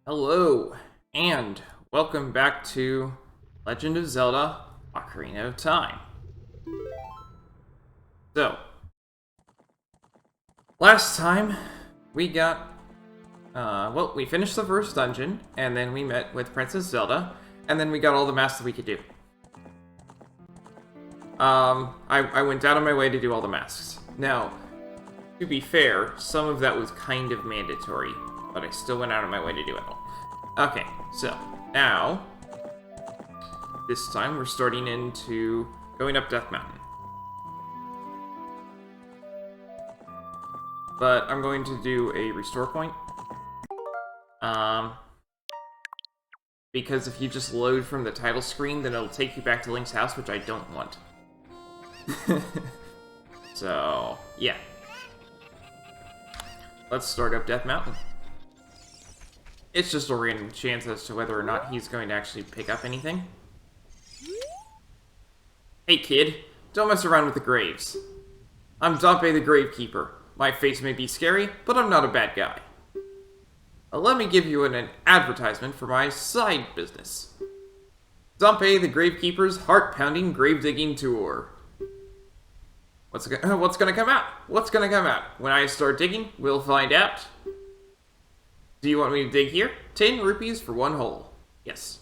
Hello, and welcome back to Legend of Zelda: Ocarina of Time. So, last time we got, we finished the first dungeon, and then we met with Princess Zelda, and then we got all the masks that we could do. I went out of my way to do all the masks. Now, to be fair, some of that was kind of mandatory, but I still went out of my way to do it all. Okay, so, now, this time we're starting into going up Death Mountain. But I'm going to do a restore point. Because if you just load from the title screen, then it'll take you back to Link's house, which I don't want. So, yeah. Let's start up Death Mountain. It's just a random chance as to whether or not he's going to actually pick up anything. Hey kid, don't mess around with the graves. I'm Dompe the Gravekeeper. My face may be scary, but I'm not a bad guy. Let me give you an advertisement for my side business. Dompe the Gravekeeper's heart-pounding grave-digging tour. What's gonna come out? What's gonna come out? When I start digging, we'll find out. Do you want me to dig here? 10 rupees for one hole. Yes.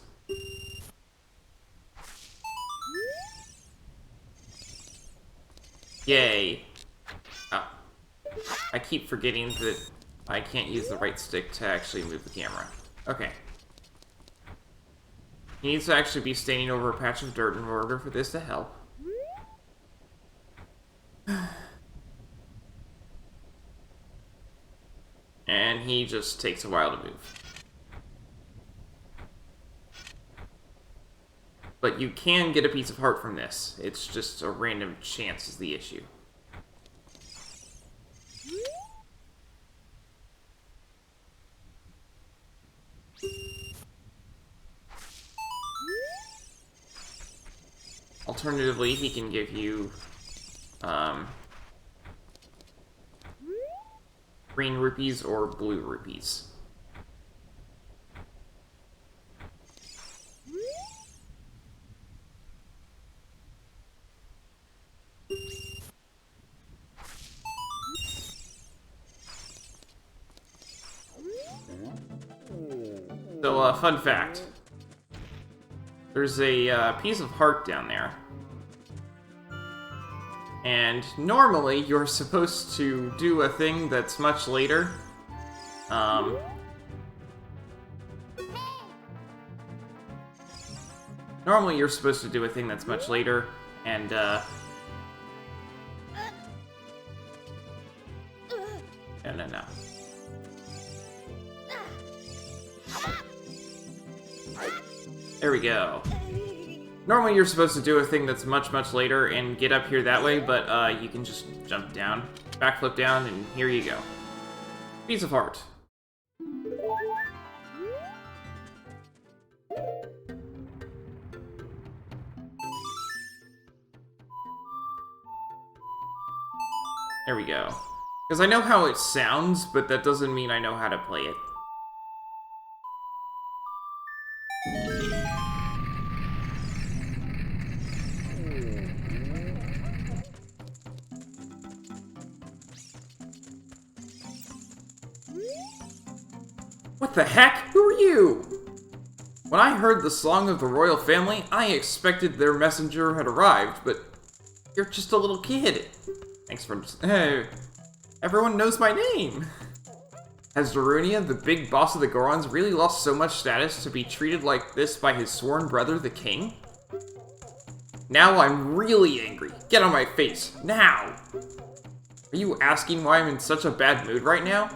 Yay. Oh. I keep forgetting that I can't use the right stick to actually move the camera. Okay. He needs to actually be standing over a patch of dirt in order for this to help. And he just takes a while to move. But you can get a piece of heart from this. It's just a random chance is the issue. Alternatively, he can give you green rupees or blue rupees. So, fun fact. There's a piece of heart down there. And normally, you're supposed to do a thing that's much later. Normally, you're supposed to do a thing that's much later, and, No. There we go. Normally you're supposed to do a thing that's much, much later and get up here that way, but you can just jump down, backflip down, and here you go. Piece of heart. There we go. Because I know how it sounds, but that doesn't mean I know how to play it. What the heck? Who are you? When I heard the song of the royal family, I expected their messenger had arrived, but you're just a little kid. Thanks for... Hey, everyone knows my name. Has Darunia, the big boss of the Gorons, really lost so much status to be treated like this by his sworn brother, the king? Now I'm really angry. Get on my face, now! Are you asking why I'm in such a bad mood right now?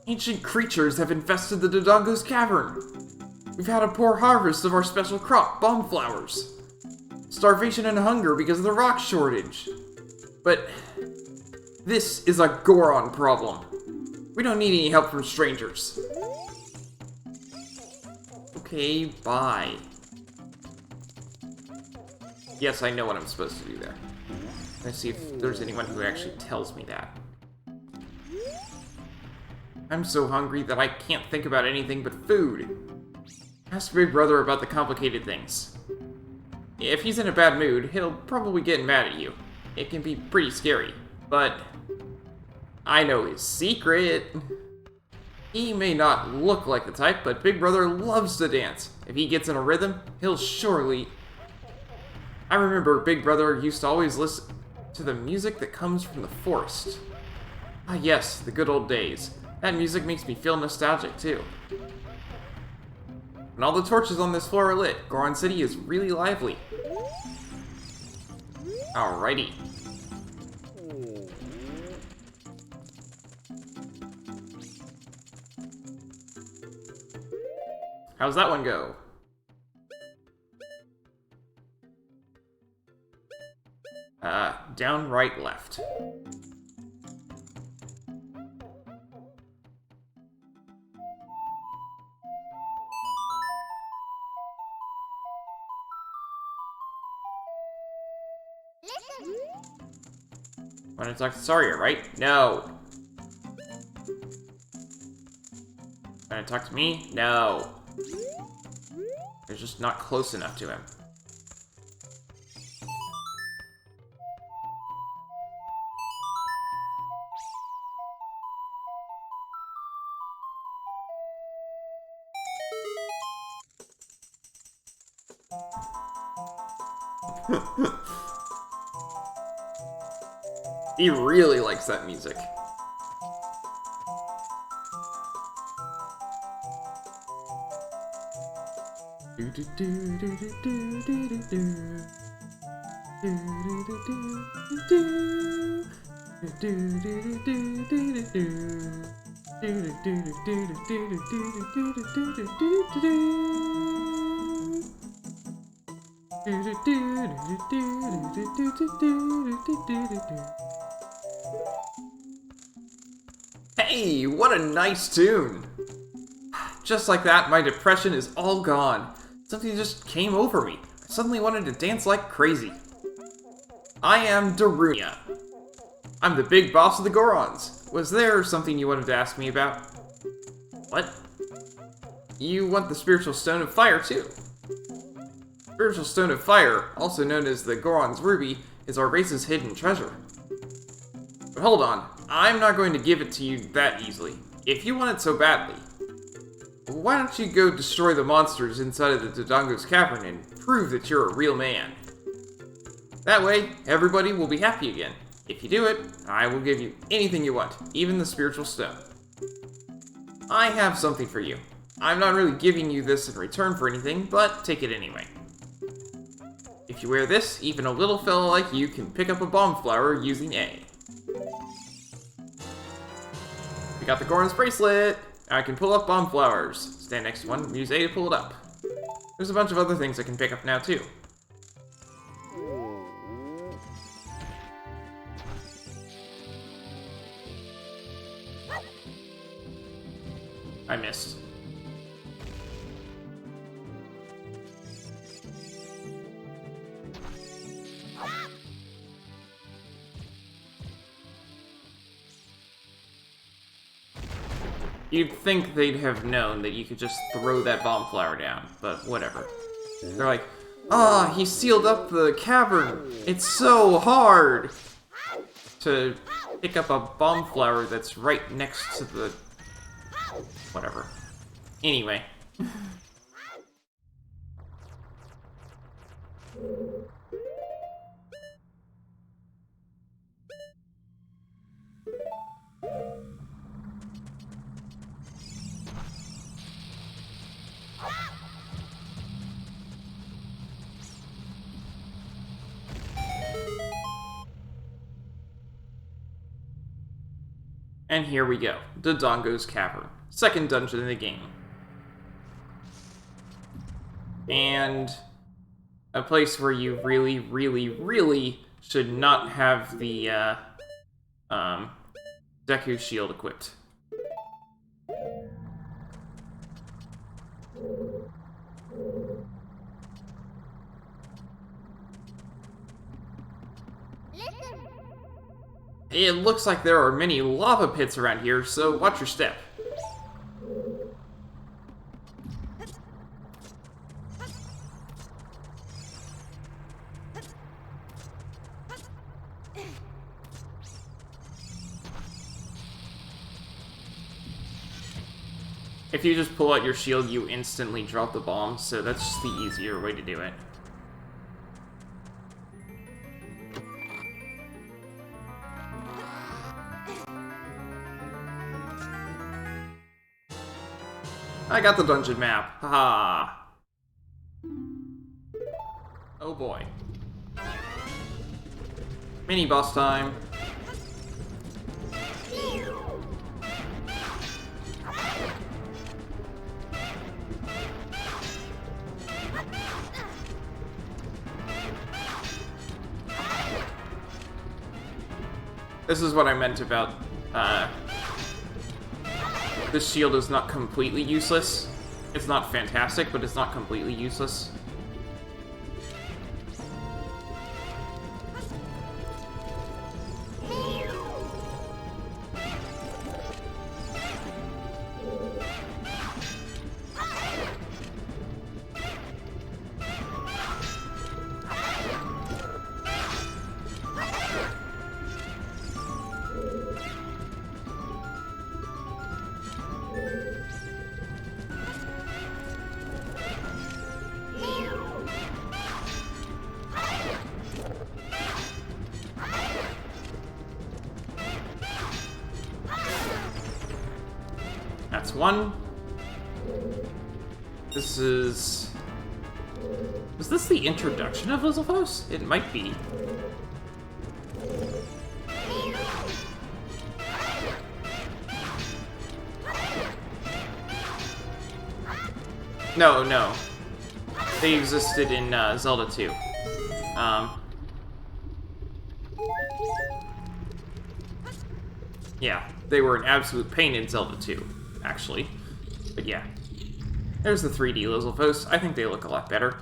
Ancient creatures have infested the Dodongo's cavern. We've had a poor harvest of our special crop, bomb flowers. Starvation and hunger because of the rock shortage. But this is a Goron problem. We don't need any help from strangers. Okay, bye. Yes, I know what I'm supposed to do there. Let's see if there's anyone who actually tells me that. I'm so hungry that I can't think about anything but food. Ask Big Brother about the complicated things. If he's in a bad mood, he'll probably get mad at you. It can be pretty scary, but I know his secret. He may not look like the type, but Big Brother loves to dance. If he gets in a rhythm, he'll surely... I remember Big Brother used to always listen to the music that comes from the forest. Ah yes, the good old days. That music makes me feel nostalgic too. When all the torches on this floor are lit, Goron City is really lively. Alrighty. How's that one go? Down, right, left. Want to talk to Saria, right? No. Want to talk to me? No. You're just not close enough to him. He really likes that music. Hey, what a nice tune! Just like that, my depression is all gone. Something just came over me. I suddenly wanted to dance like crazy. I am Darunia. I'm the big boss of the Gorons. Was there something you wanted to ask me about? What? You want the Spiritual Stone of Fire, too. Spiritual Stone of Fire, also known as the Goron's Ruby, is our race's hidden treasure. But hold on, I'm not going to give it to you that easily. If you want it so badly, why don't you go destroy the monsters inside of the Dodongo's cavern and prove that you're a real man? That way, everybody will be happy again. If you do it, I will give you anything you want, even the Spiritual Stone. I have something for you. I'm not really giving you this in return for anything, but take it anyway. If you wear this, even a little fella like you can pick up a bomb flower using A. We got the Goron's bracelet! I can pull up bomb flowers. Stand next to one, use A to pull it up. There's a bunch of other things I can pick up now, too. I missed. You'd think they'd have known that you could just throw that bomb flower down, but whatever. They're like, ah, he sealed up the cavern. It's so hard to pick up a bomb flower that's right next to the... whatever. Anyway. And here we go, Dodongo's Cavern. Second dungeon in the game. And a place where you really, really, really should not have the, Deku shield equipped. It looks like there are many lava pits around here, so watch your step. If you just pull out your shield, you instantly drop the bomb, so that's just the easier way to do it. I got the dungeon map. Haha. Oh boy. Mini boss time. This is what I meant about, this shield is not completely useless. It's not fantastic, but it's not completely useless. That's one. This is... Was this the introduction of Lizalfos? It might be. No, no. They existed in Zelda 2. Yeah, they were an absolute pain in Zelda 2, actually. But yeah. There's the 3D Lizalfos. I think they look a lot better.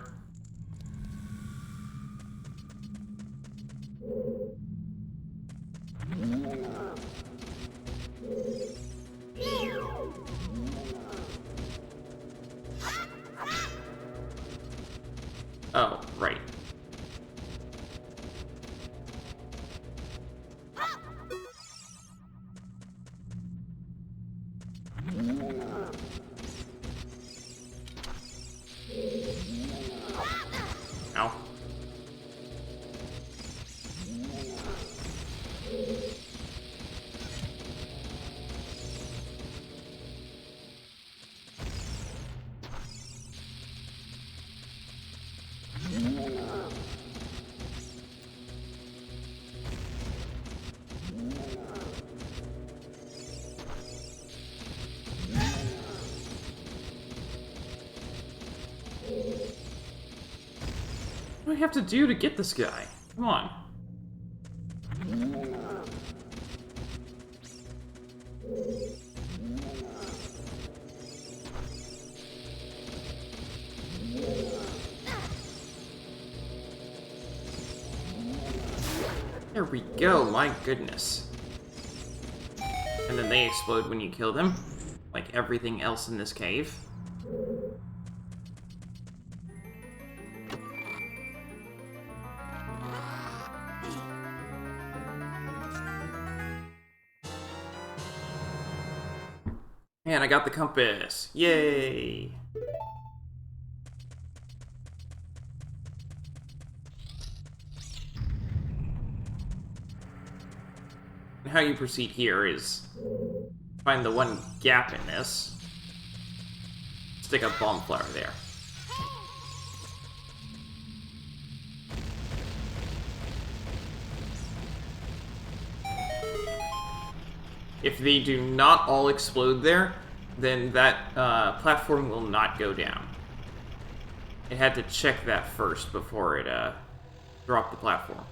Oh, right. Ow. What do I have to do to get this guy? Come on. There we go, my goodness. And then they explode when you kill them, like everything else in this cave. And I got the compass. Yay! And how you proceed here is find the one gap in this, stick a bomb flower there. If they do not all explode there, then that platform will not go down. It had to check that first before it dropped the platform.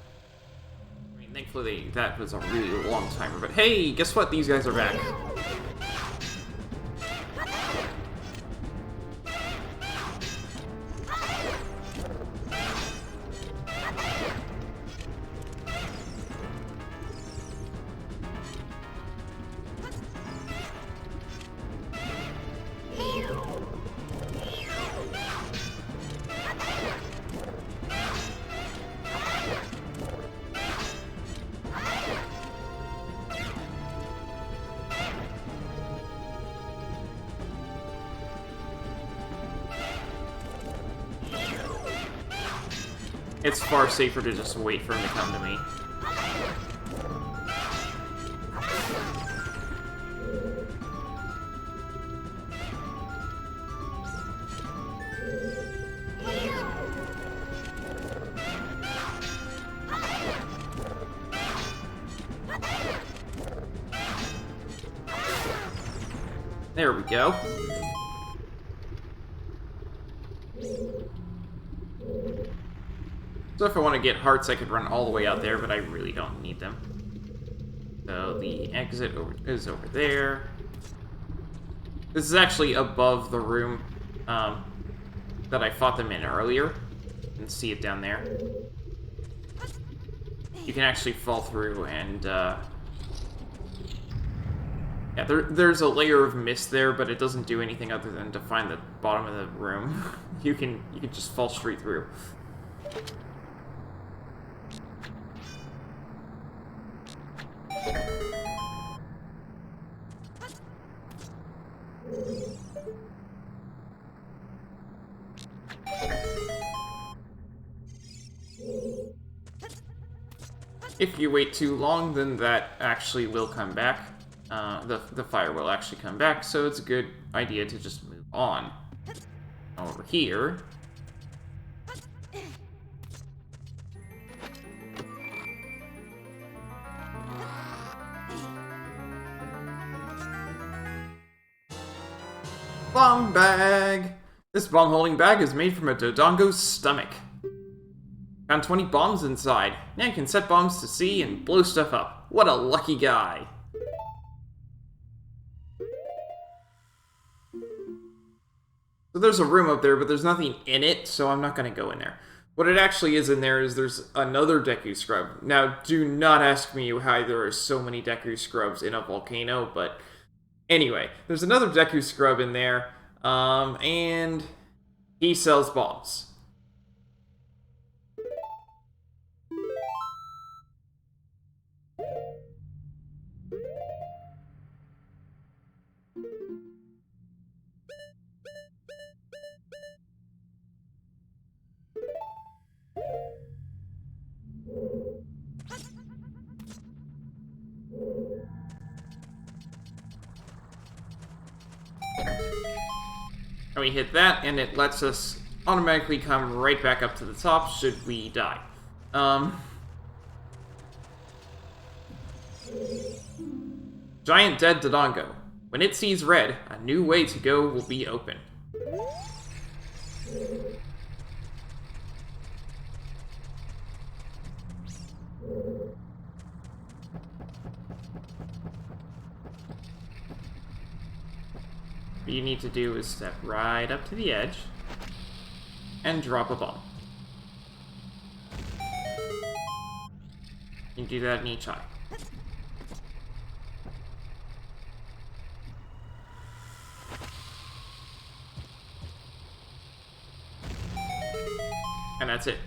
I mean, thankfully that was a really long timer, but hey, guess what? These guys are back. It's far safer to just wait for him to come to me. There we go. So if I want to get hearts, I could run all the way out there, but I really don't need them. So the exit is over there. This is actually above the room that I fought them in earlier. You can see it down there. You can actually fall through and... yeah, there's a layer of mist there, but it doesn't do anything other than define the bottom of the room. You can just fall straight through. If you wait too long, then that actually will come back. The fire will actually come back, so it's a good idea to just move on. Over here. Bomb bag! This bomb-holding bag is made from a Dodongo's stomach. Found 20 bombs inside. Now you can set bombs to sea and blow stuff up. What a lucky guy. So there's a room up there, but there's nothing in it, so I'm not going to go in there. What it actually is in there is there's another Deku Scrub. Now, do not ask me why there are so many Deku Scrubs in a volcano, but anyway, there's another Deku Scrub in there, and he sells bombs. And we hit that, and it lets us automatically come right back up to the top should we die. Giant dead Dodongo. When it sees red, a new way to go will be open. What you need to do is step right up to the edge and drop a bomb. You do that in each eye. And that's it.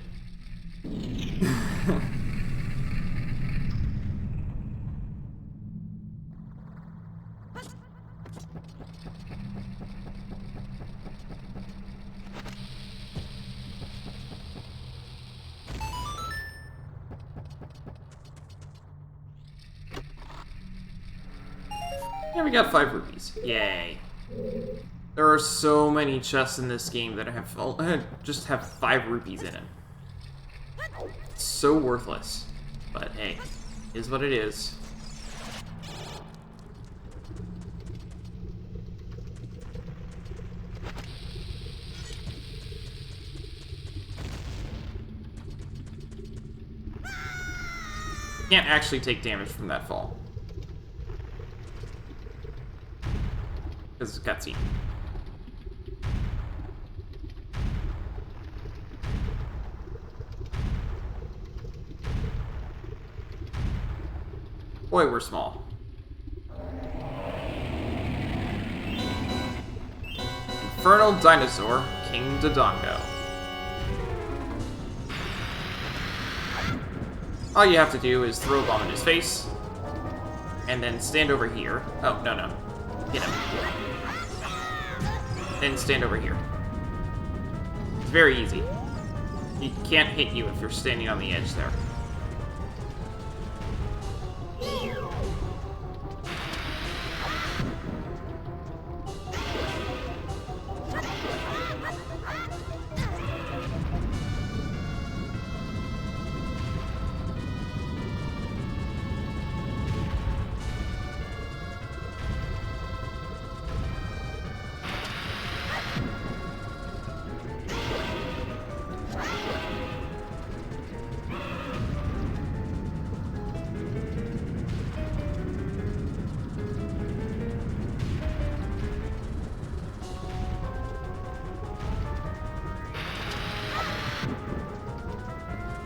Yeah, we got 5 rupees. Yay. There are so many chests in this game that just have 5 rupees in it. It's so worthless. But hey, it is what it is. Can't actually take damage from that fall. Because it's a cutscene. Boy, we're small. Infernal Dinosaur, King Dodongo. All you have to do is throw a bomb in his face, and then stand over here. Oh, no. Get him. Then stand over here. It's very easy. He can't hit you if you're standing on the edge there.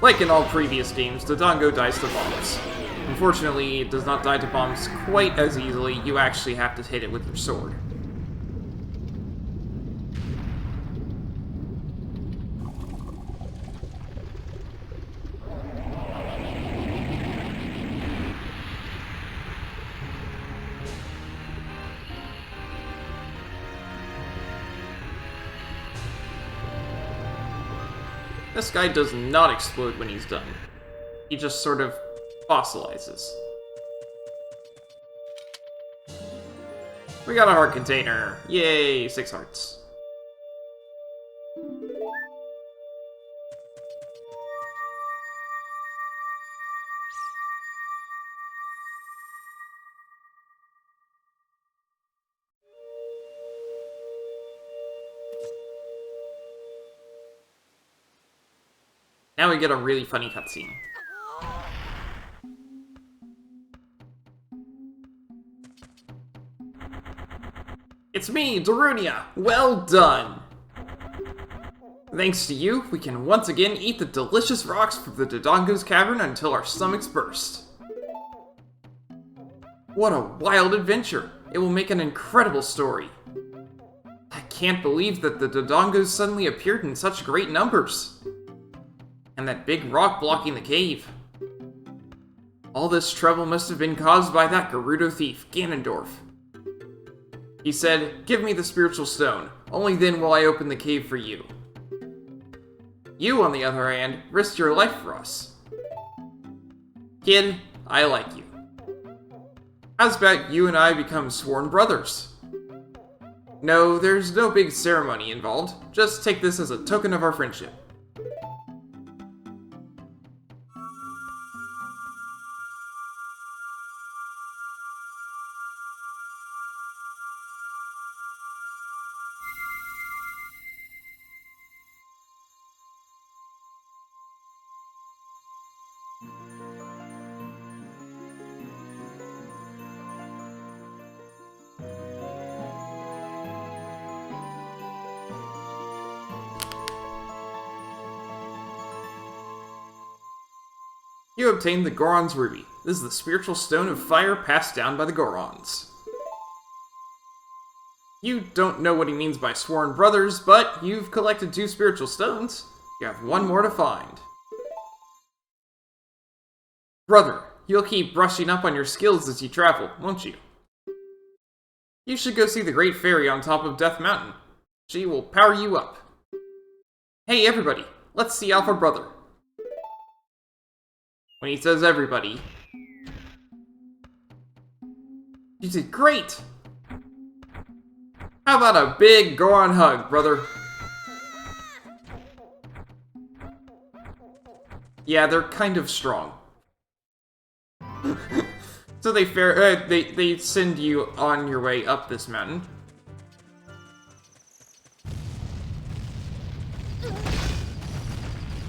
Like in all previous games, Dodongo dies to bombs. Unfortunately, it does not die to bombs quite as easily. You actually have to hit it with your sword. This guy does not explode when he's done. He just sort of fossilizes. We got a heart container. Yay, 6 hearts. Now we get a really funny cutscene. It's me, Darunia! Well done! Thanks to you, we can once again eat the delicious rocks from the Dodongo's cavern until our stomachs burst. What a wild adventure! It will make an incredible story. I can't believe that the Dodongos suddenly appeared in such great numbers. And that big rock blocking the cave. All this trouble must have been caused by that Gerudo thief, Ganondorf. He said, "Give me the spiritual stone, only then will I open the cave for you." You, on the other hand, risked your life for us. Kid, I like you. How's about you and I become sworn brothers? No, there's no big ceremony involved. Just take this as a token of our friendship. You obtained the Goron's Ruby. This is the spiritual stone of fire passed down by the Gorons. You don't know what he means by sworn brothers, but you've collected 2 spiritual stones. You have 1 more to find. Brother, you'll keep brushing up on your skills as you travel, won't you? You should go see the Great Fairy on top of Death Mountain. She will power you up. Hey everybody, let's see Alpha Brother. When he says everybody, you did great! How about a big Goron hug, brother? Yeah, they're kind of strong. So they send you on your way up this mountain.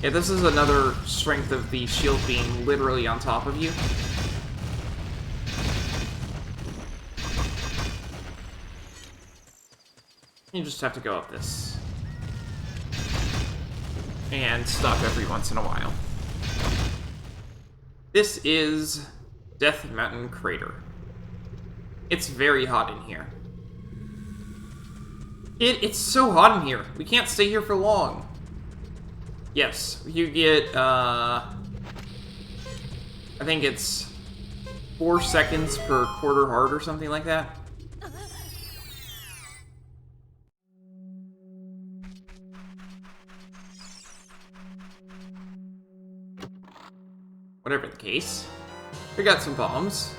Yeah, this is another strength of the shield being literally on top of you. You just have to go up this. And stop every once in a while. This is Death Mountain Crater. It's very hot in here. It's so hot in here. We can't stay here for long. Yes, you get, I think it's 4 seconds per quarter heart or something like that. Whatever the case. We got some bombs.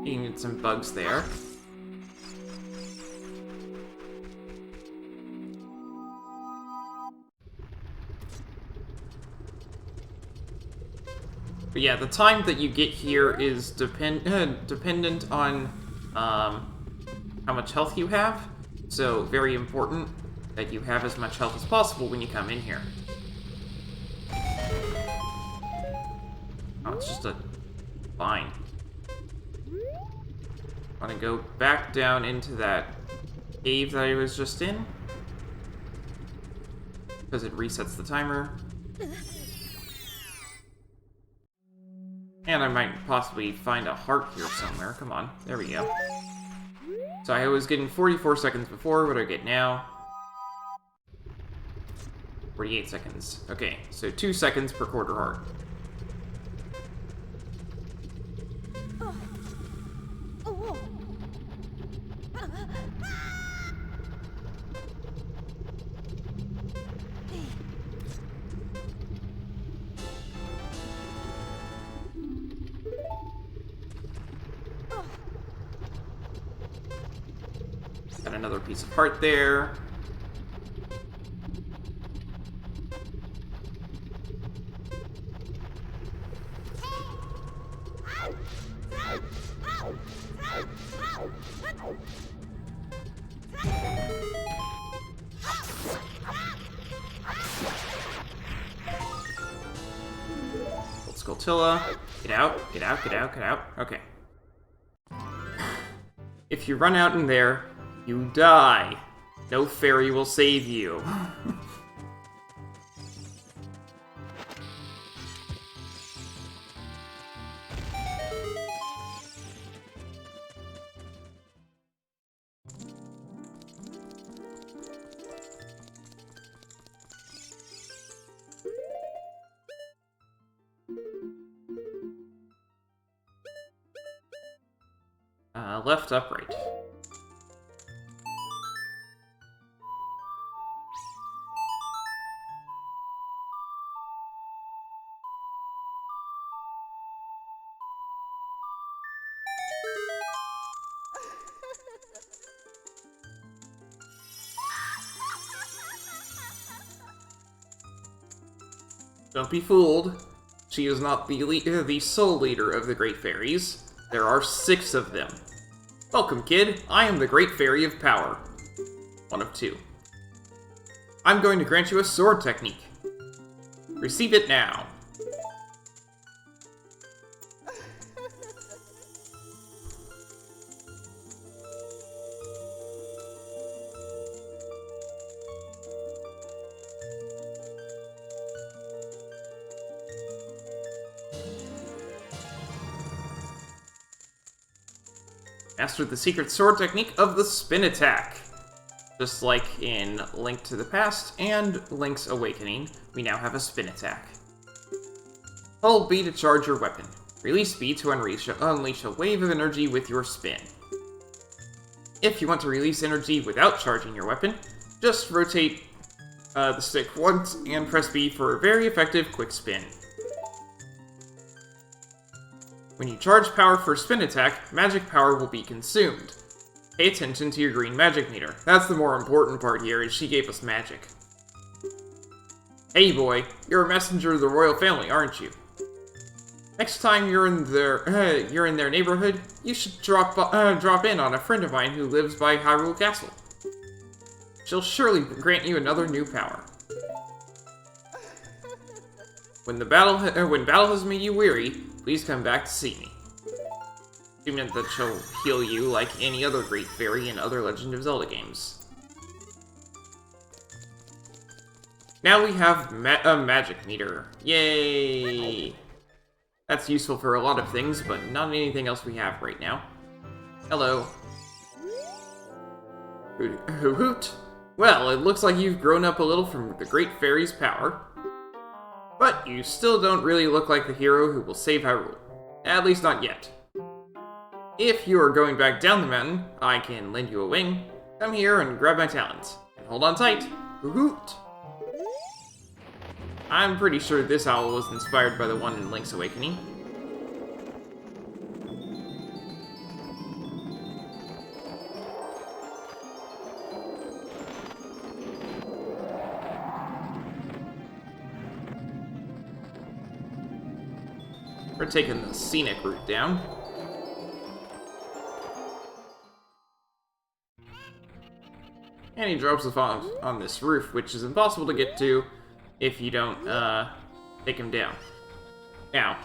You can get some bugs there. But yeah, the time that you get here is dependent on how much health you have. So, very important that you have as much health as possible when you come in here. Oh, it's just a line. Want to go back down into that cave that I was just in? Because it resets the timer. And I might possibly find a heart here somewhere. Come on, there we go. So I was getting 44 seconds before. What do I get now? 48 seconds. Okay, so 2 seconds per quarter heart. Got another piece of heart there. Skulltilla. Get out, get out, get out, get out. Okay. If you run out in there, you die. No fairy will save you. Left, up, right. Don't be fooled. She is not the sole leader of the Great Fairies. There are 6 of them. Welcome, kid. I am the Great Fairy of Power. One of 2. I'm going to grant you a sword technique. Receive it now. Mastered the secret sword technique of the spin attack. Just like in Link to the Past and Link's Awakening, we now have a spin attack. Hold B to charge your weapon. Release B to unleash a wave of energy with your spin. If you want to release energy without charging your weapon, just rotate the stick once and press B for a very effective quick spin. When you charge power for a spin attack, magic power will be consumed. Pay attention to your green magic meter. That's the more important part here, is she gave us magic. Hey boy, you're a messenger of the royal family, aren't you? Next time you're in their neighborhood, you should drop in on a friend of mine who lives by Hyrule Castle. She'll surely grant you another new power. When battle has made you weary, please come back to see me. She meant that she'll heal you like any other great fairy in other Legend of Zelda games. Now we have a magic meter. Yay! That's useful for a lot of things, but not anything else we have right now. Hello. Hoot. Well, it looks like you've grown up a little from the Great Fairy's power. But you still don't really look like the hero who will save Hyrule. At least not yet. If you are going back down the mountain, I can lend you a wing. Come here and grab my talents. hold on tight. Hoot! I'm pretty sure this owl was inspired by the one in Link's Awakening. We're taking the scenic route down. And he drops us off on this roof, which is impossible to get to if you don't take him down. Now,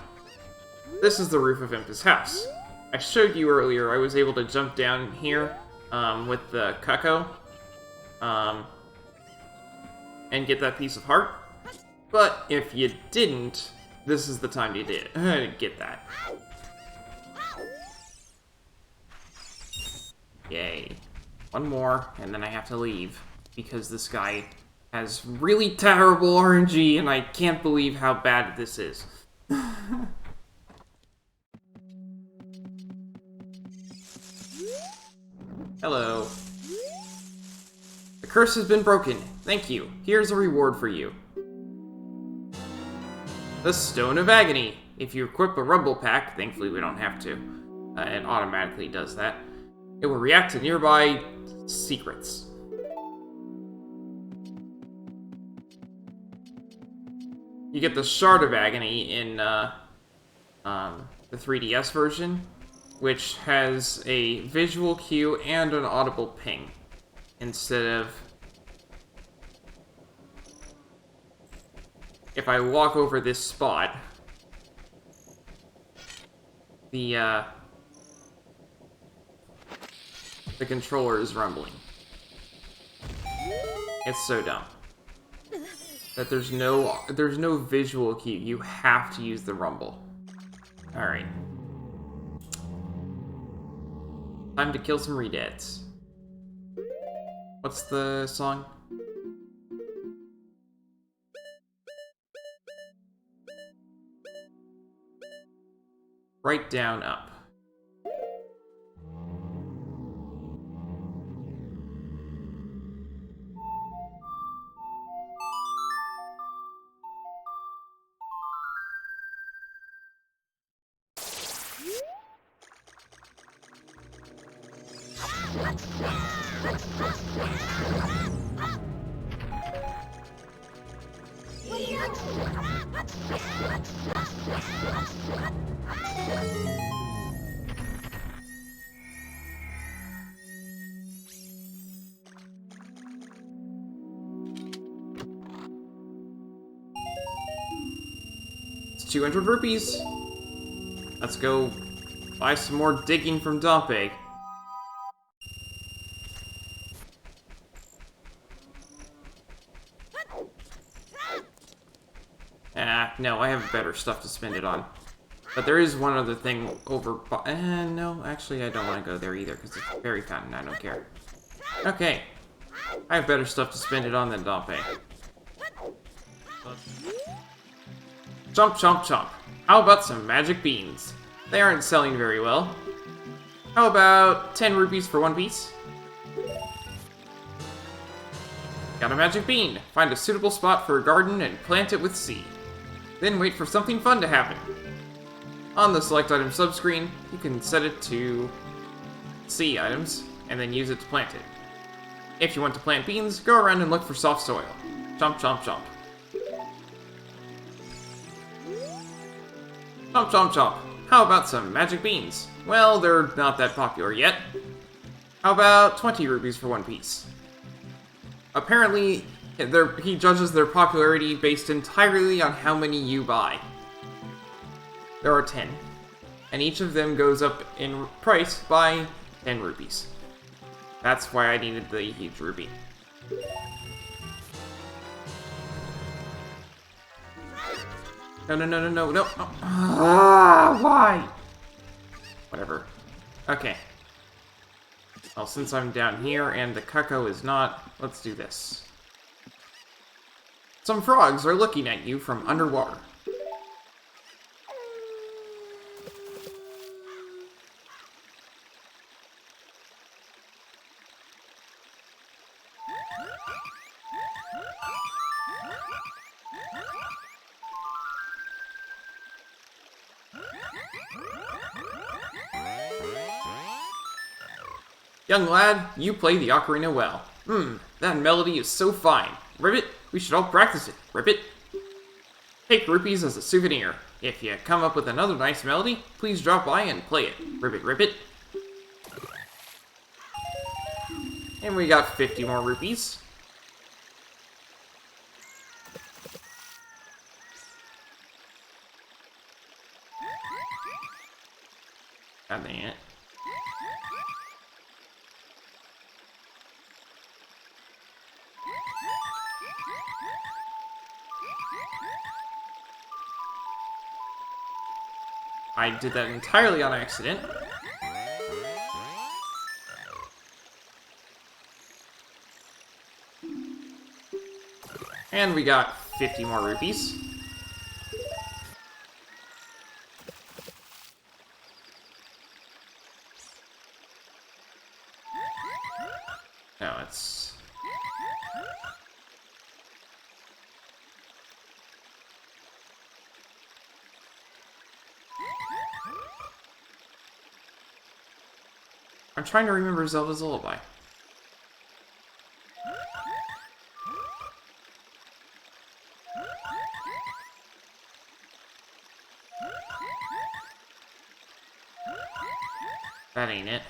this is the roof of Impa's house. I showed you earlier I was able to jump down here with the Cucco and get that piece of heart. But if you didn't, this is the time you did get that. Yay. One more, and then I have to leave, because this guy has really terrible RNG, and I can't believe how bad this is. Hello. The curse has been broken. Thank you. Here's a reward for you. The Stone of Agony. If you equip a Rumble Pack, thankfully we don't have to, it automatically does that. It will react to nearby secrets. You get the Shard of Agony in the 3DS version, which has a visual cue and an audible ping, instead of... If I walk over this spot, the controller is rumbling. It's so dumb. That there's no visual cue. You have to use the rumble. Alright. Time to kill some redeads. What's the song? Right, down, up. It's 200 rupees. Let's go buy some more digging from Dompe. No, I have better stuff to spend it on. But there is one other thing over... no, actually I don't want to go there either, because it's Fairy Fountain, I don't care. Okay. I have better stuff to spend it on than Dompe. Chomp, chomp, chomp. How about some magic beans? They aren't selling very well. How about 10 rupees for one piece? Got a magic bean. Find a suitable spot for a garden and plant it with seed. Then wait for something fun to happen. On the select item subscreen, you can set it to sea items, and then use it to plant it. If you want to plant beans, go around and look for soft soil. Chomp, chomp, chomp. Chomp, chomp, chomp. How about some magic beans? Well, they're not that popular yet. How about 20 rupees for one piece? Apparently, he judges their popularity based entirely on how many you buy. There are 10, and each of them goes up in price by 10 rupees. That's why I needed the huge rupee. No, no, no, no, no, no. Ah, why? Whatever. Okay. Well, since I'm down here and the Cucco is not, let's do this. Some frogs are looking at you from underwater. Young lad, you play the ocarina well. That melody is so fine. Ribbit, we should all practice it. Ribbit. Take rupees as a souvenir. If you come up with another nice melody, please drop by and play it. Ribbit, ribbit. And we got 50 more rupees. God dang it. I did that entirely on accident. And we got 50 more rupees. No, it's... I'm trying to remember Zelda's lullaby. That ain't it.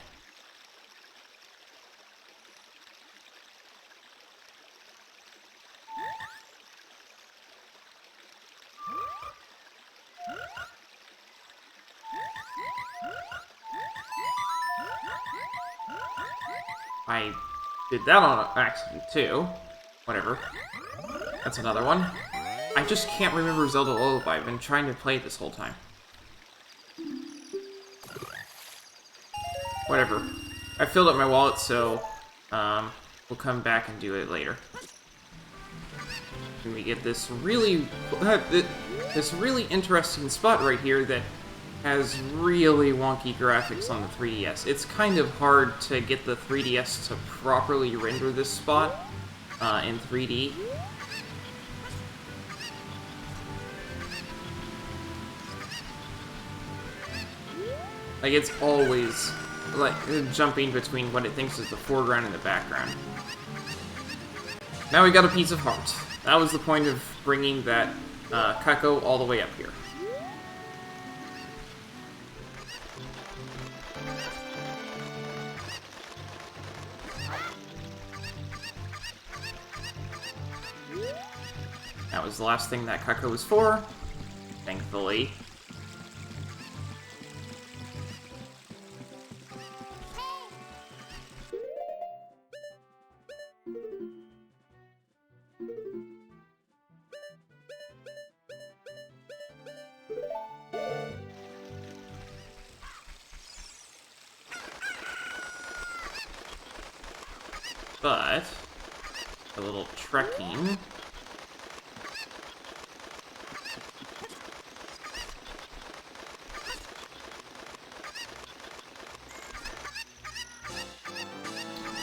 I did that on accident too. Whatever. That's another one. I just can't remember Zelda Lullaby. I've been trying to play it this whole time. Whatever. I filled up my wallet, so we'll come back and do it later. And we get this really interesting spot right here that has really wonky graphics on the 3DS. It's kind of hard to get the 3DS to properly render this spot in 3D. Like, it's always, like, jumping between what it thinks is the foreground and the background. Now we got a piece of heart. That was the point of bringing that Kako all the way up here. That was the last thing that Kako was for, thankfully. But a little trekking.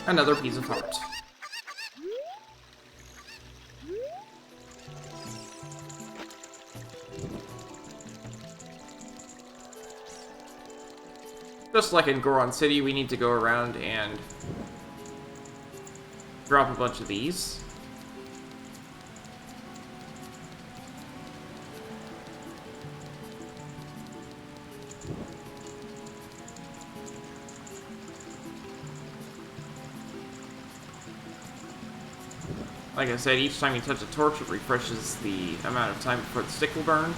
Another piece of heart. Just like in Goron City, we need to go around and drop a bunch of these. Like I said, each time you touch a torch, it refreshes the amount of time before the stick will burn.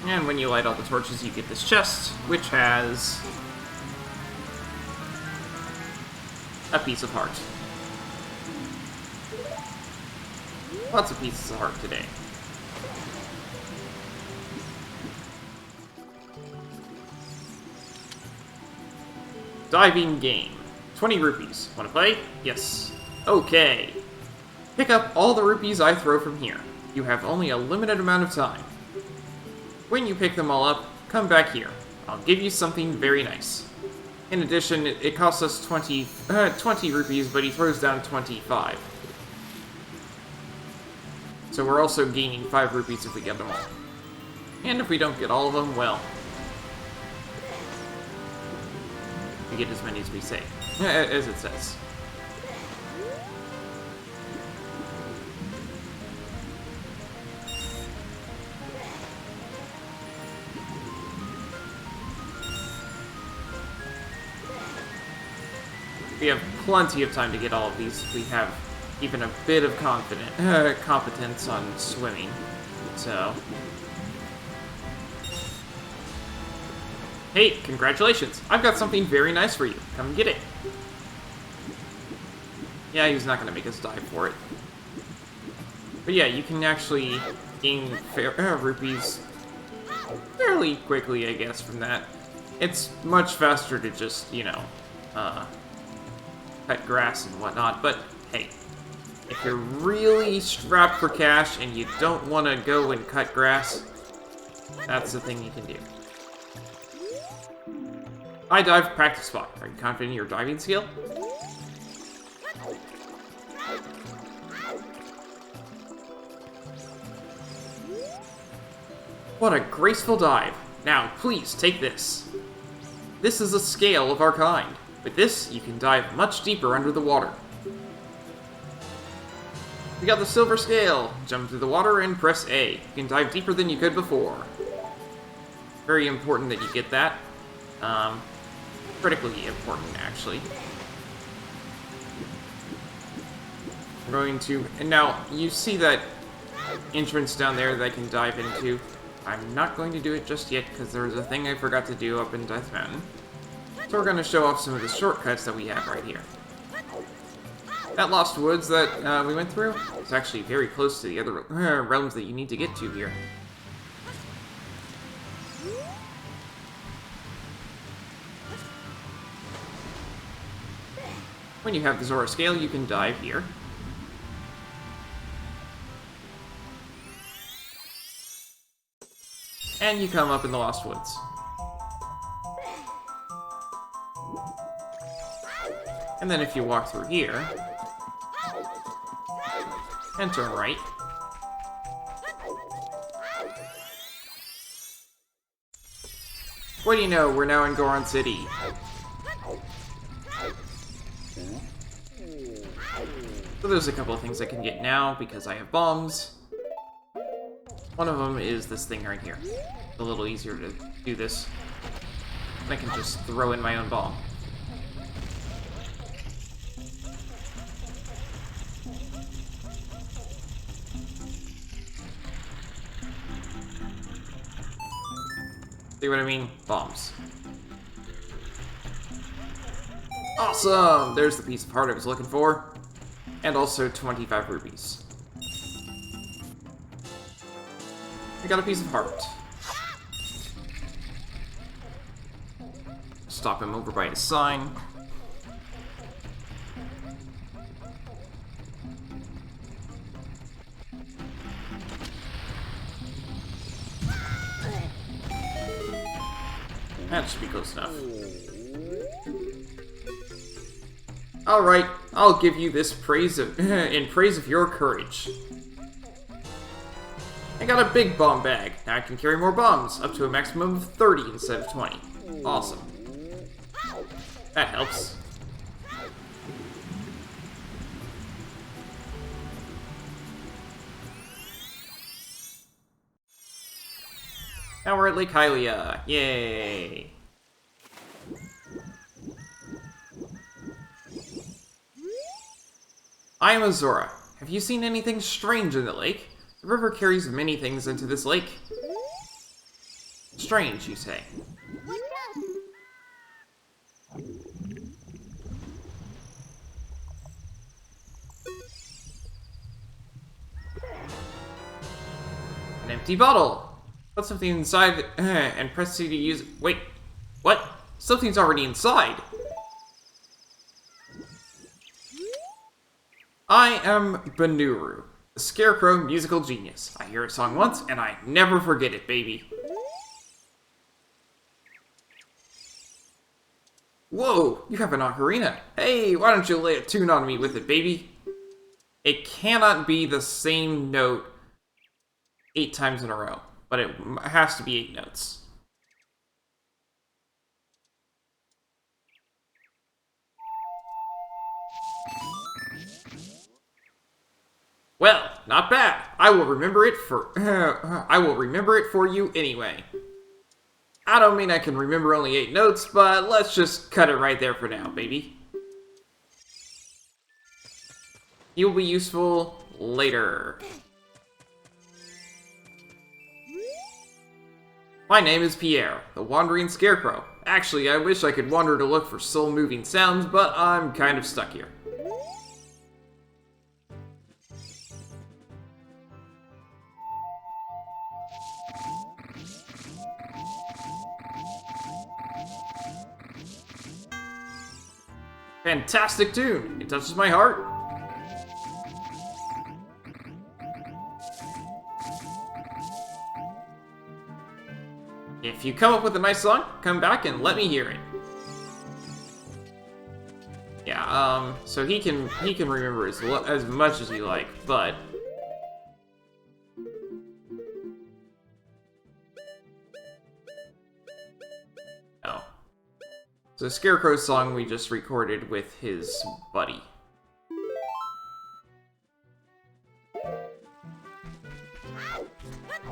And when you light all the torches, you get this chest, which has a piece of heart. Lots of pieces of heart today. Diving game. 20 rupees. Wanna play? Yes. Okay. Pick up all the rupees I throw from here. You have only a limited amount of time. When you pick them all up, come back here. I'll give you something very nice. In addition, it costs us 20 rupees, but he throws down 25. So we're also gaining 5 rupees if we get them all. And if we don't get all of them, well, we get as many as we say, as it says. We have plenty of time to get all of these if we have even a bit of competence on swimming. So, hey, congratulations! I've got something very nice for you. Come and get it. Yeah, he's not gonna make us dive for it. But yeah, you can actually gain rupees fairly quickly, I guess, from that. It's much faster to just, you know, cut grass and whatnot, but hey, if you're really strapped for cash and you don't want to go and cut grass, that's the thing you can do. High dive practice spot. Are you confident in your diving skill? What a graceful dive. Now, please, take this. This is a scale of our kind. With this, you can dive much deeper under the water. We got the silver scale. Jump through the water and press A. You can dive deeper than you could before. Very important that you get that. Critically important, actually. I'm going to... And now, you see that entrance down there that I can dive into. I'm not going to do it just yet, because there's a thing I forgot to do up in Death Mountain. So we're going to show off some of the shortcuts that we have right here. That Lost Woods that we went through is actually very close to the other realms that you need to get to here. When you have the Zoro scale, you can dive here. And you come up in the Lost Woods. And then if you walk through here, and turn right, what do you know, we're now in Goron City. So there's a couple of things I can get now, because I have bombs. One of them is this thing right here. It's a little easier to do this. I can just throw in my own bomb. See what I mean? Bombs. Awesome! There's the piece of heart I was looking for. And also 25 rupees. I got a piece of heart. Stop him over by his sign. That should be close enough. Alright, I'll give you this praise of in praise of your courage. I got a big bomb bag. Now I can carry more bombs, up to a maximum of 30 instead of 20. Awesome. That helps. Now we're at Lake Hylia. Yay! I am a Zora. Have you seen anything strange in the lake? The river carries many things into this lake. Strange, you say? An empty bottle! Put something inside and press C to use it. Wait, what? Something's already inside! I am Banuru, the Scarecrow musical genius. I hear a song once, and I never forget it, baby. Whoa, you have an ocarina. Hey, why don't you lay a tune on me with it, baby? It cannot be the same note 8 times in a row, but it has to be 8 notes. Well, not bad. I will remember it for you anyway. I don't mean I can remember only 8 notes, but let's just cut it right there for now, baby. You'll be useful later. My name is Pierre, the Wandering Scarecrow. Actually, I wish I could wander to look for soul-moving sounds, but I'm kind of stuck here. Fantastic tune! It touches my heart. If you come up with a nice song, come back and let me hear it. Yeah, so he can remember as much as you like, but oh. So Scarecrow's song we just recorded with his buddy.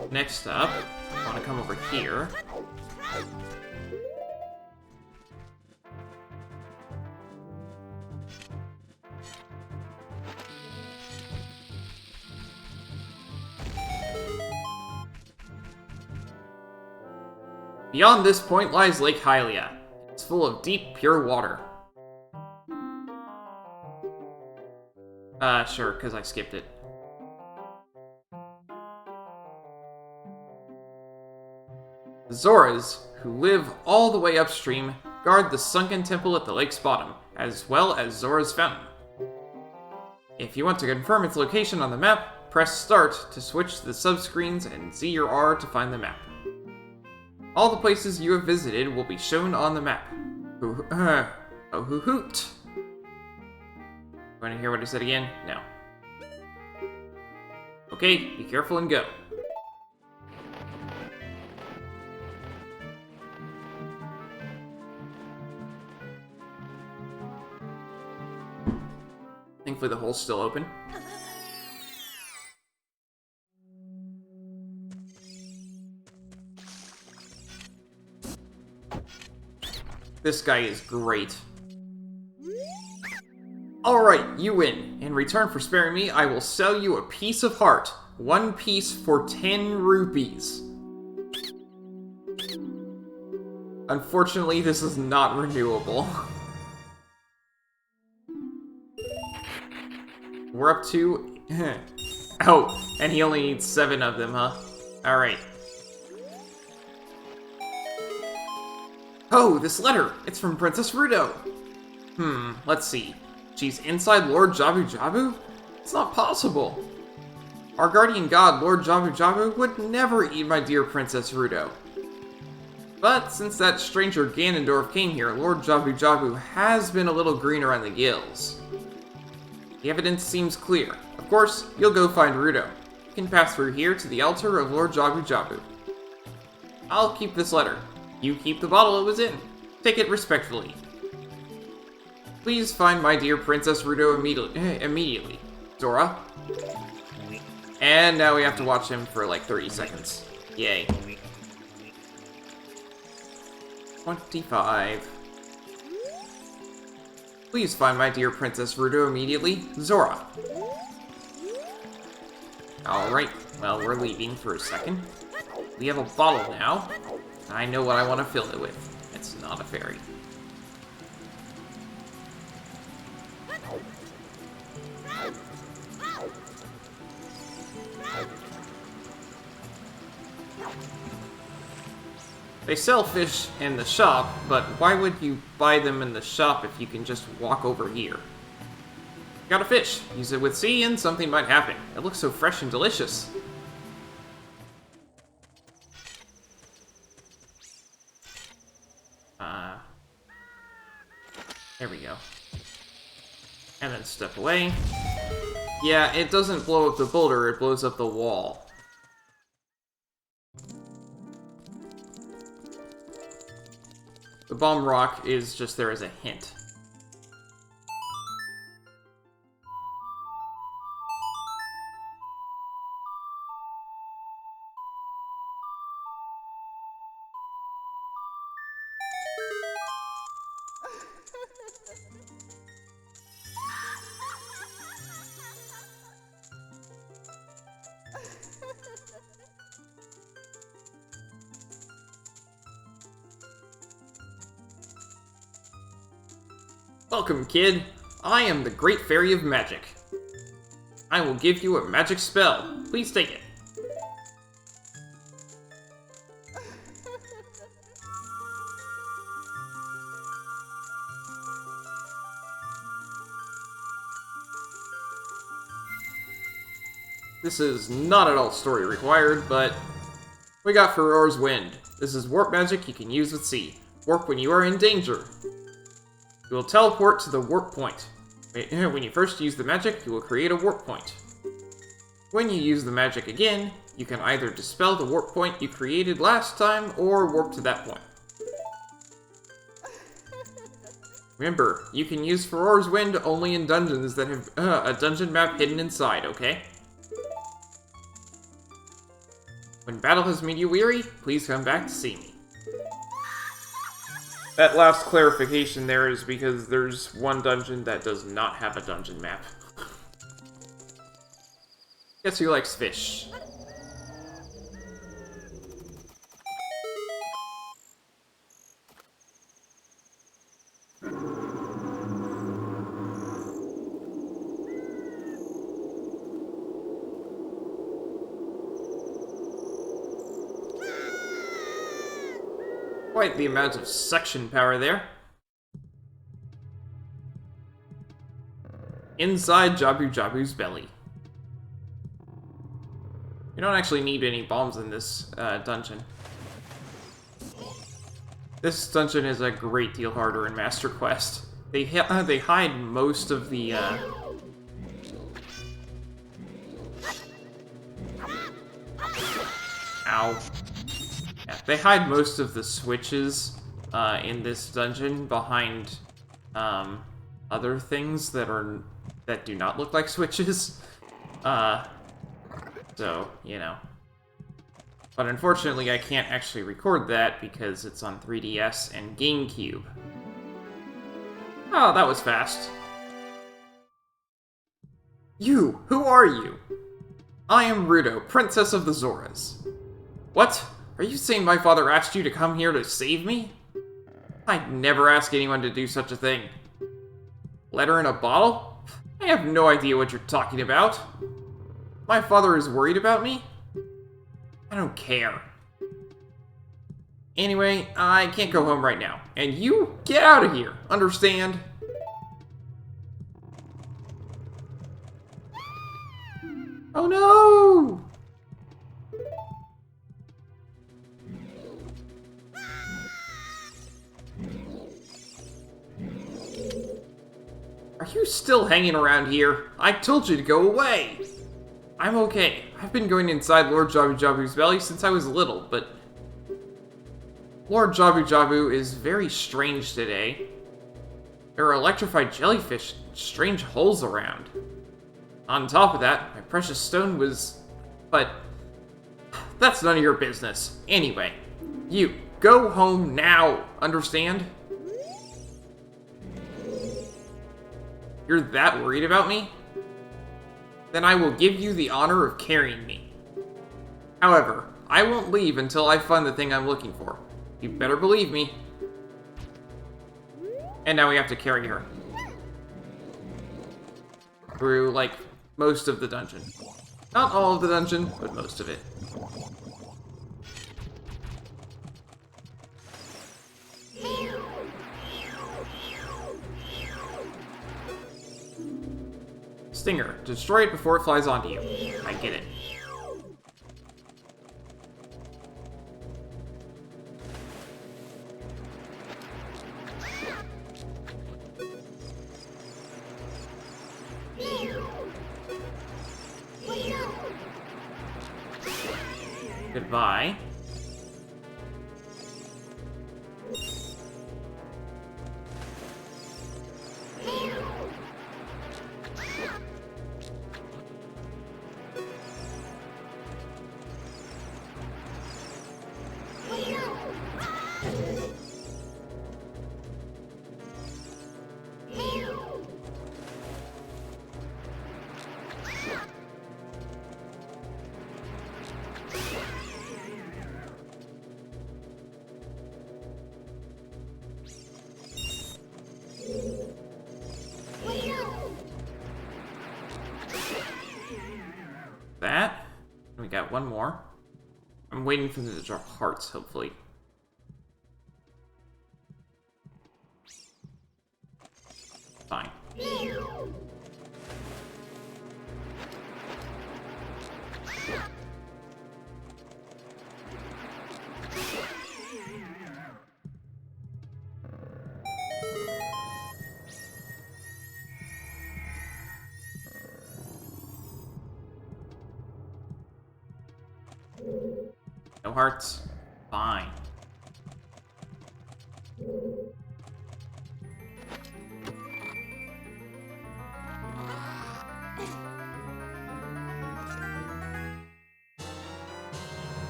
Next up, I want to come over here. Beyond this point lies Lake Hylia. It's full of deep, pure water. Sure, because I skipped it. The Zoras, who live all the way upstream, guard the sunken temple at the lake's bottom, as well as Zora's fountain. If you want to confirm its location on the map, press Start to switch to the subscreens and Z or R to find the map. All the places you have visited will be shown on the map. Oh hoot. Want to hear what I said again? No. Okay, be careful and go. Thankfully the hole's still open. This guy is great. Alright, you win. In return for sparing me, I will sell you a piece of heart. 1 piece for 10 rupees. Unfortunately, this is not renewable. We're up to... oh, and he only needs 7 of them, huh? Alright. Oh, this letter! It's from Princess Ruto! Let's see. She's inside Lord Jabu Jabu? It's not possible! Our guardian god, Lord Jabu Jabu, would never eat my dear Princess Ruto. But since that stranger Ganondorf came here, Lord Jabu Jabu has been a little green around the gills. The evidence seems clear. Of course, you'll go find Ruto. You can pass through here to the altar of Lord Jabu Jabu. I'll keep this letter. You keep the bottle it was in. Take it respectfully. Please find my dear Princess Ruto immediately. Zora. And now we have to watch him for like 30 seconds. Yay. 25. Please find my dear Princess Ruto immediately. Zora. Alright, well, we're leaving for a second. We have a bottle now. I know what I want to fill it with. It's not a fairy. They sell fish in the shop, but why would you buy them in the shop if you can just walk over here? Got a fish. Use it with C and something might happen. It looks so fresh and delicious. There we go. And then step away. Yeah, it doesn't blow up the boulder, it blows up the wall. The bomb rock is just there as a hint. Welcome, kid. I am the Great Fairy of Magic. I will give you a magic spell. Please take it. This is not at all story required, but we got Farore's Wind. This is warp magic you can use with C. Warp when you are in danger. You will teleport to the warp point. When you first use the magic, you will create a warp point. When you use the magic again, you can either dispel the warp point you created last time, or warp to that point. Remember, you can use Farore's Wind only in dungeons that have a dungeon map hidden inside, okay? When battle has made you weary, please come back to see me. That last clarification there is because there's one dungeon that does not have a dungeon map. Guess who likes fish? Quite the amount of suction power there. Inside Jabu Jabu's belly. You don't actually need any bombs in this dungeon. This dungeon is a great deal harder in Master Quest. They hide most of the Ow. Yeah, they hide most of the switches in this dungeon behind other things that do not look like switches. So, you know. But unfortunately, I can't actually record that because it's on 3DS and GameCube. Oh, that was fast. You! Who are you? I am Ruto, Princess of the Zoras. What? Are you saying my father asked you to come here to save me? I'd never ask anyone to do such a thing. Letter in a bottle? I have no idea what you're talking about. My father is worried about me? I don't care. Anyway, I can't go home right now. And you, get out of here, understand? Oh no! Are you still hanging around here? I told you to go away! I'm okay. I've been going inside Lord Jabu Jabu's belly since I was little, but Lord Jabu Jabu is very strange today. There are electrified jellyfish and strange holes around. On top of that, my precious stone was... But that's none of your business. Anyway, you, go home now, understand? You're that worried about me? Then I will give you the honor of carrying me. However, I won't leave until I find the thing I'm looking for. You better believe me. And now we have to carry her. Through, like, most of the dungeon. Not all of the dungeon, but most of it. Stinger. Destroy it before it flies onto you. I get it. Goodbye. That. We got one more. I'm waiting for them to drop hearts, hopefully. Fine. No hearts? Fine.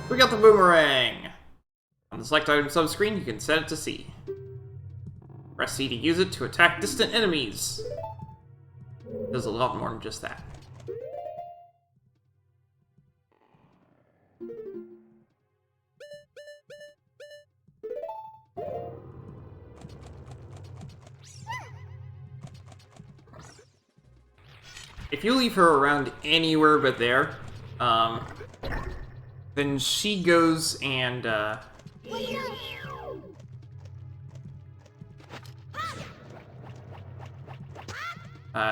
We got the boomerang! On the select item subscreen, you can set it to C. Press C to use it to attack distant enemies. It does a lot more than just that. If you leave her around anywhere but there, then she goes and,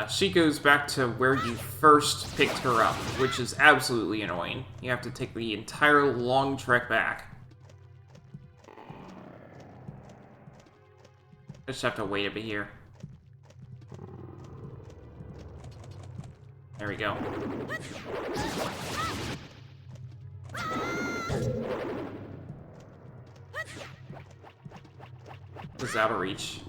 she goes back to where you first picked her up, which is absolutely annoying. You have to take the entire long trek back. I just have to wait a bit here. There we go. It's out of reach.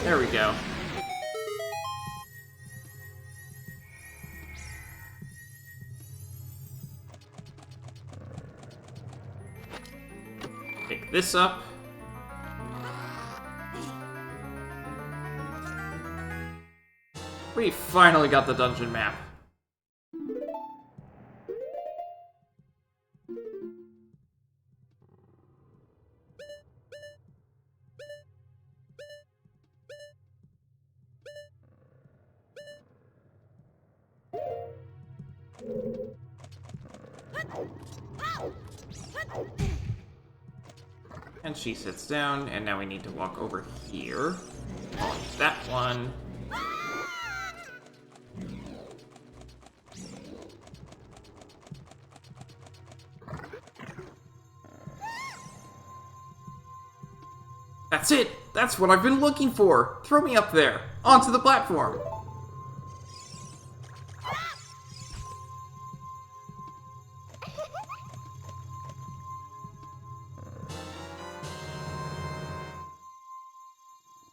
There we go. Pick this up. We finally got the dungeon map. And she sits down, and now we need to walk over here. I'll use that one. That's it! That's what I've been looking for! Throw me up there! Onto the platform!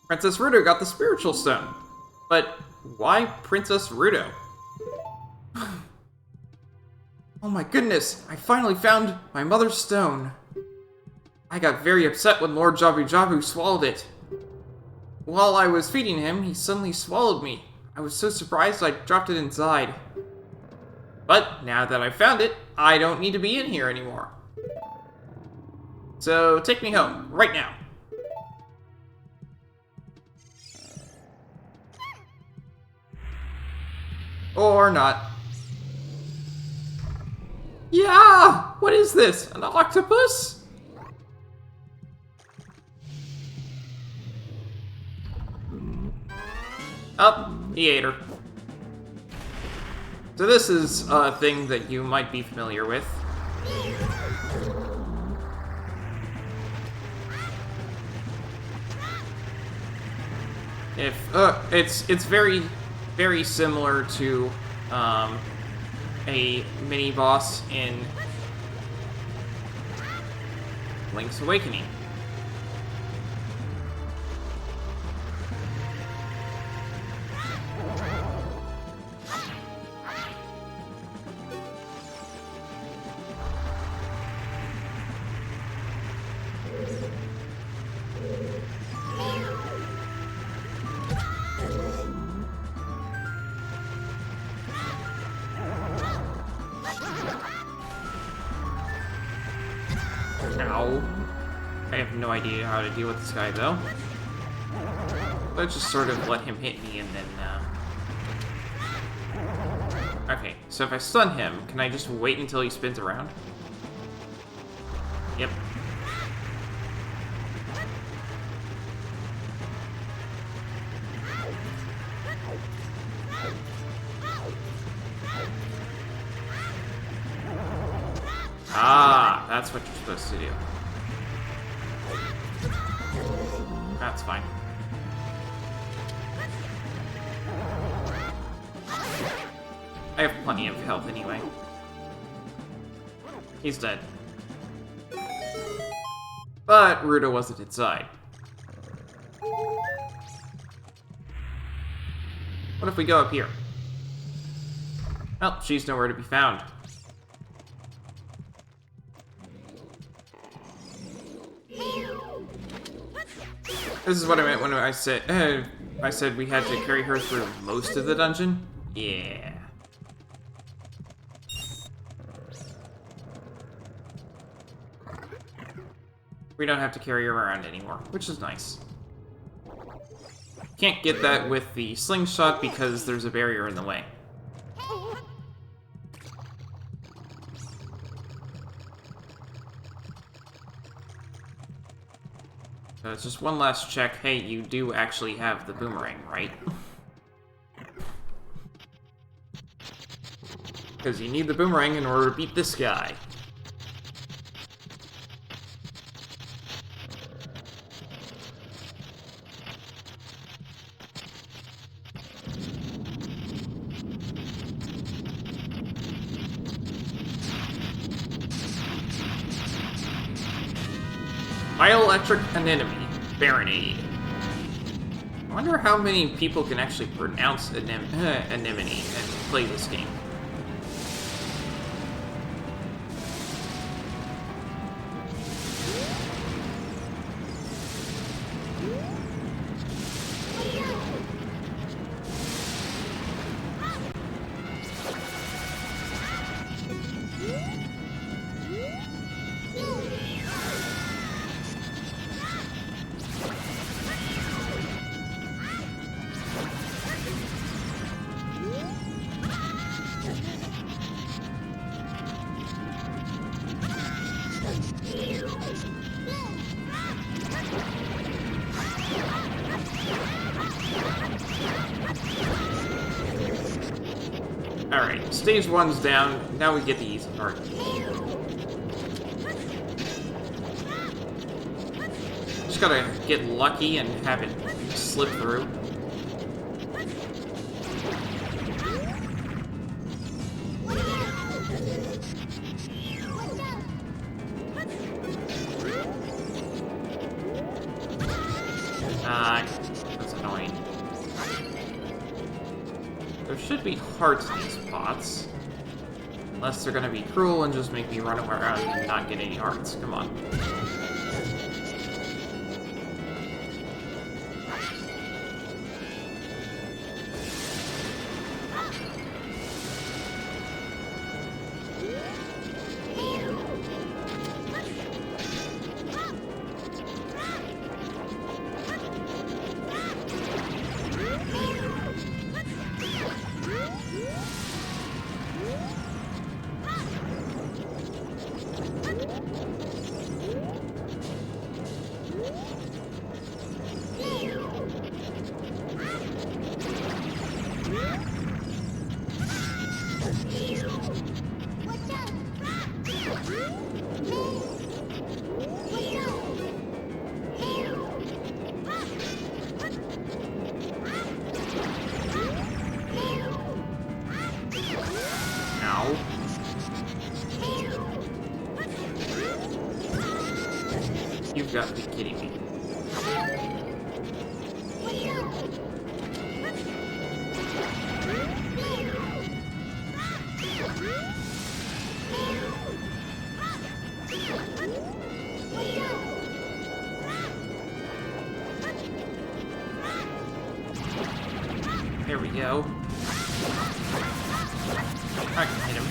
Princess Ruto got the spiritual stone. But why Princess Ruto? Oh my goodness, I finally found my mother's stone. I got very upset when Lord Jabu Jabu swallowed it. While I was feeding him, he suddenly swallowed me. I was so surprised I dropped it inside. But now that I've found it, I don't need to be in here anymore. So take me home, right now. Or not. Yeah! What is this? An octopus? Oh, he ate her. So this is a thing that you might be familiar with. If it's very, very similar to a mini boss in Link's Awakening. Ow. I have no idea how to deal with this guy, though. Let's just sort of let him hit me and then, Okay, so if I stun him, can I just wait until he spins around? Yep. Ah, that's what you're supposed to do. That's fine. I have plenty of health anyway. He's dead. But Ruto wasn't inside. What if we go up here? Well, she's nowhere to be found. This is what I meant when I said we had to carry her through most of the dungeon. Yeah. We don't have to carry her around anymore, which is nice. Can't get that with the slingshot because there's a barrier in the way. So it's just one last check. Hey, you do actually have the boomerang, right? Because you need the boomerang in order to beat this guy. Bioelectric anemone. Baronade. I wonder how many people can actually pronounce anemone and play this game. Alright, stage 1's down. Now we get the easy part. Just gotta get lucky and have it slip through. That's annoying. There should be hearts in these pots. Unless they're gonna be cruel and just make me run around and not get any hearts. Come on. Ow. You've got to be kidding me. There we go. I can hit him.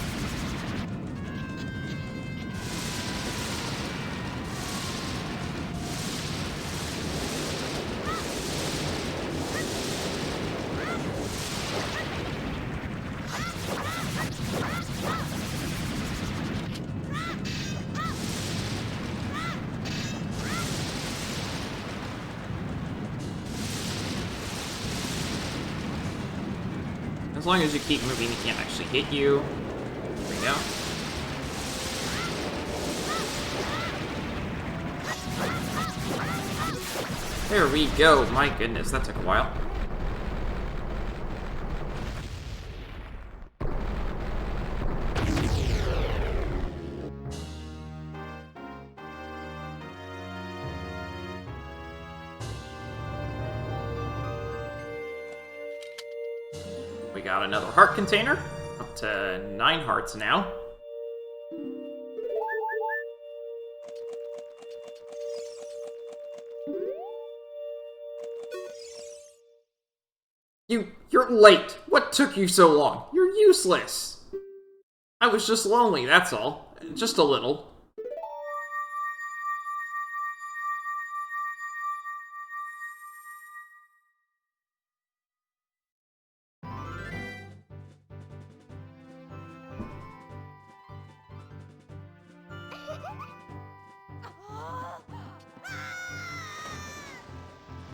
As long as you keep moving, he can't actually hit you. There we go. There we go. My goodness, that took a while. We got another heart container. Up to 9 hearts now. You're late. What took you so long? You're useless. I was just lonely, that's all. Just a little.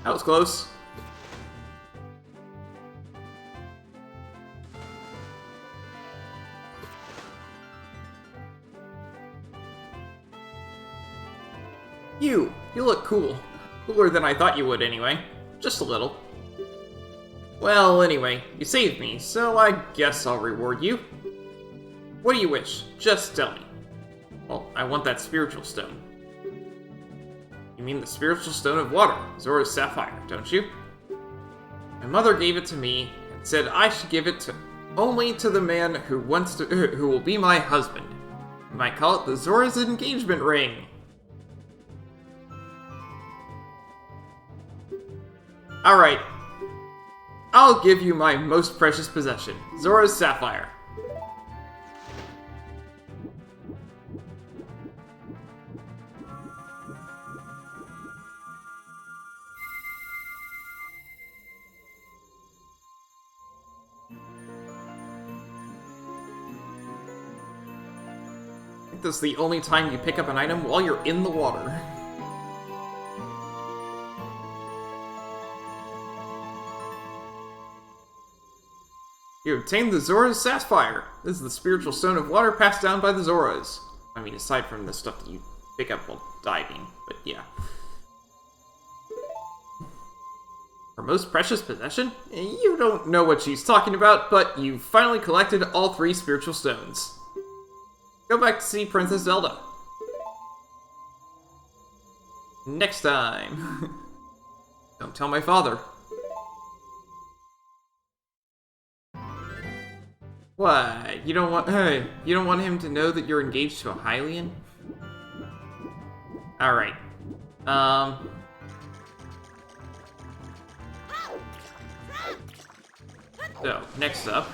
That was close. You look cool. Cooler than I thought you would, anyway. Just a little. Well, anyway, you saved me, so I guess I'll reward you. What do you wish? Just tell me. Well, I want that spiritual stone. You mean the spiritual stone of water, Zoro's Sapphire, don't you? My mother gave it to me and said I should give it only to the man who will be my husband. You might call it the Zora's engagement ring. Alright. I'll give you my most precious possession, Zora's Sapphire. I think this is the only time you pick up an item while you're in the water. You obtained the Zora's Sapphire. This is the spiritual stone of water passed down by the Zoras. I mean, aside from the stuff that you pick up while diving, but yeah. Her most precious possession? You don't know what she's talking about, but you finally collected all 3 spiritual stones. Go back to see Princess Zelda. Next time. Don't tell my father. What? You don't want him to know that you're engaged to a Hylian? Alright. So, next up.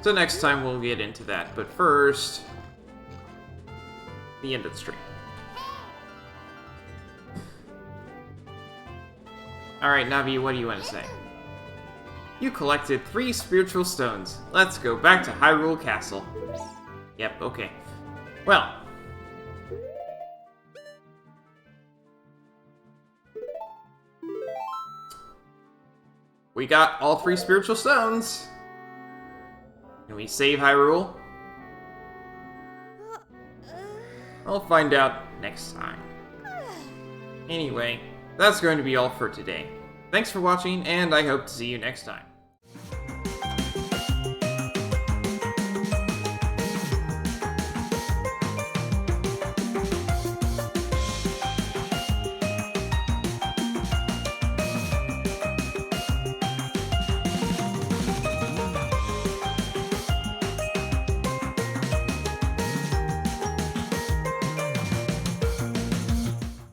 So next time we'll get into that, but first, the end of the stream. Alright, Navi, what do you want to say? You collected 3 spiritual stones. Let's go back to Hyrule Castle. Yep, okay. Well. We got all 3 spiritual stones. Can we save Hyrule? I'll find out next time. Anyway, that's going to be all for today. Thanks for watching, and I hope to see you next time.